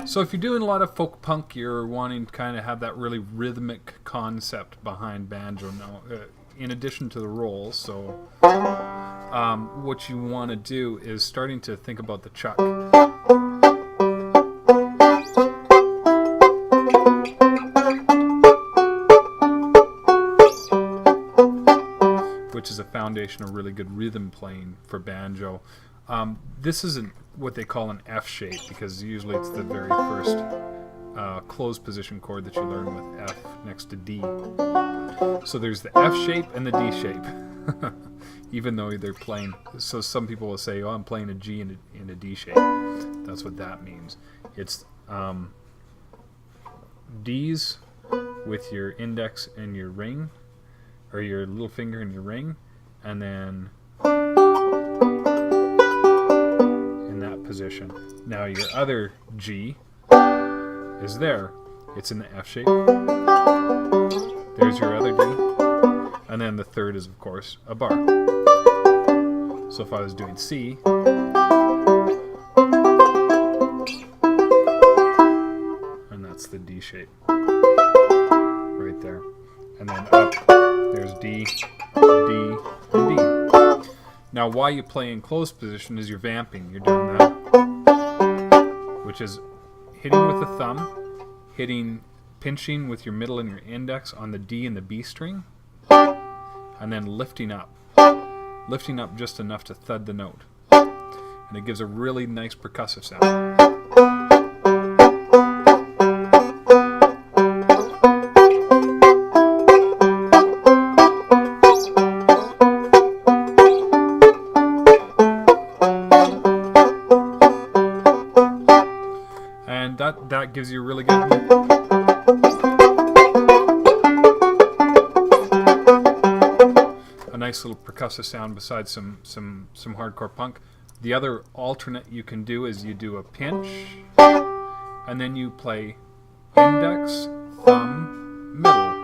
So if you're doing a lot of folk punk, you're wanting to kind of have that really rhythmic concept behind banjo now, in addition to the rolls. So what you want to do is starting to think about the chuck. Which is a foundation of really good rhythm playing for banjo. This isn't what they call an F shape, because usually it's the very first closed position chord that you learn with F next to D. So there's the F shape and the D shape, even though they're playing. So some people will say, oh, I'm playing a G in a D shape. That's what that means. It's D's with your index and your ring, or your little finger and your ring, and then in that position. Now your other G is there. It's in the F shape. There's your other D. And then the third is, of course, a bar. So if I was doing C, and that's the D shape right there. And then up, there's D, D, and D. Now, why you play in closed position is you're vamping. You're doing that, which is hitting with the thumb, pinching with your middle and your index on the D and the B string, and then lifting up just enough to thud the note. And it gives a really nice percussive sound. And that gives you a really good nice little percussive sound besides some hardcore punk. The other alternate you can do is you do a pinch, and then you play index, thumb, middle.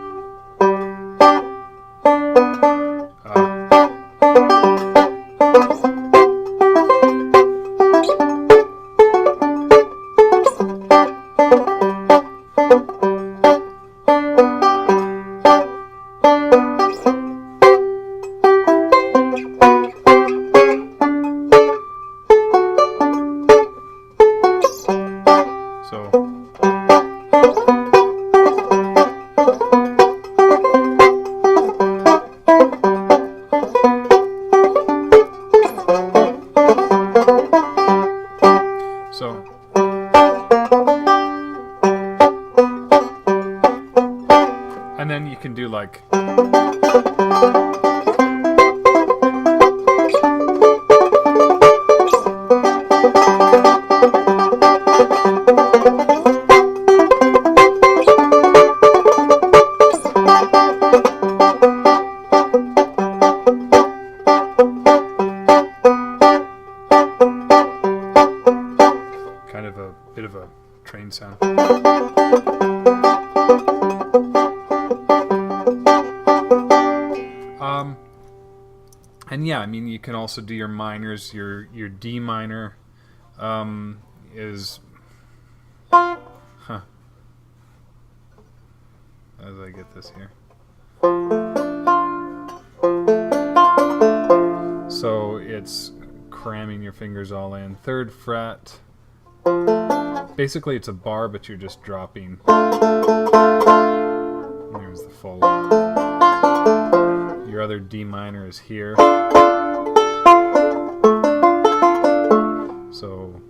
And then you can do like kind of a bit of a train sound. And yeah, I mean, you can also do your minors. Your D minor is, how do I get this here? So it's cramming your fingers all in. 3rd fret. Basically, it's a bar, but you're just dropping. There's the full. Your other D minor is here. So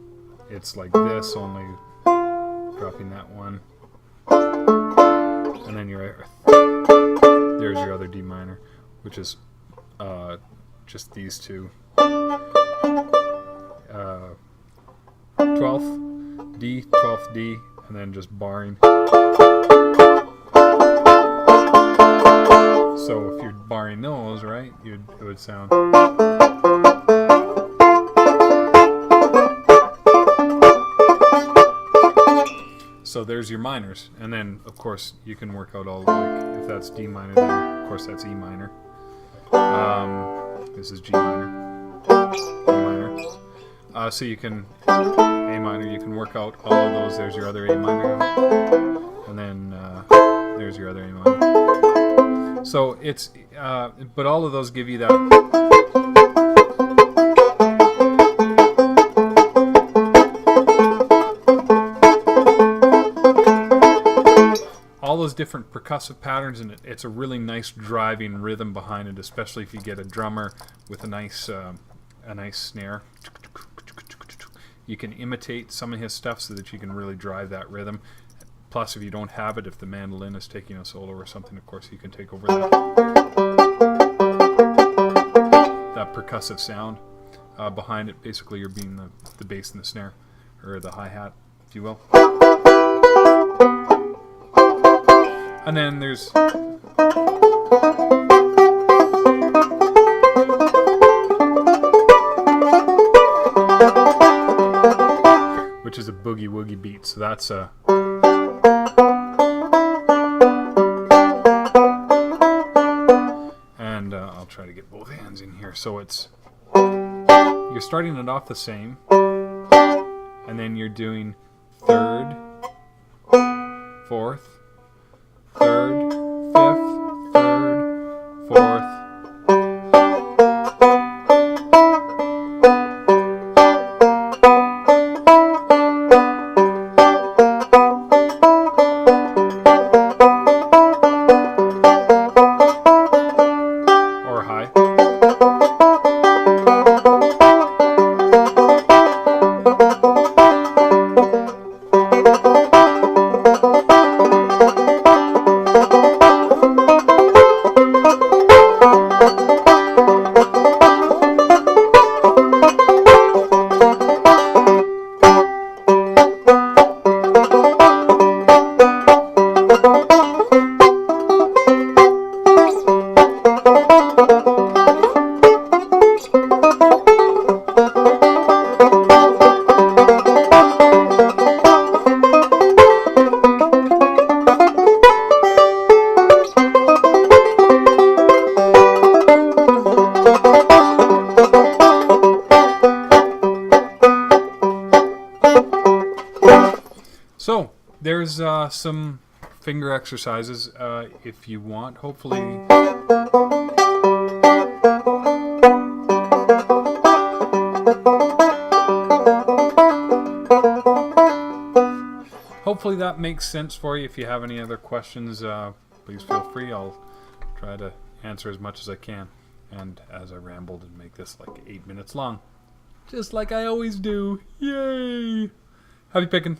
it's like this, only dropping that one. And then there's your other D minor, which is just these two. 12th D, 12th D, and then just barring. So if you're barring those, right, it would sound. So there's your minors, and then of course you can work out all, like, if that's D minor, then of course that's E minor. This is G minor, E minor. So you can A minor. You can work out all of those. There's your other A minor, and then there's your other A minor. So it's, but all of those give you that. All those different percussive patterns, and it's a really nice driving rhythm behind it, especially if you get a drummer with a nice snare. You can imitate some of his stuff so that you can really drive that rhythm. Plus, if you don't have it, if the mandolin is taking a solo or something, of course, you can take over that percussive sound behind it. Basically, you're being the bass and the snare, or the hi-hat, if you will. And then there's which is a boogie woogie beat. So that's a and I'll try to get both hands in here. So it's, you're starting it off the same, and then you're doing third, fourth, third, fifth, third, fourth. Or high. So there's some finger exercises if you want. Hopefully that makes sense for you. If you have any other questions, please feel free. I'll try to answer as much as I can. And as I rambled and make this like 8 minutes long, just like I always do. Yay! Happy picking.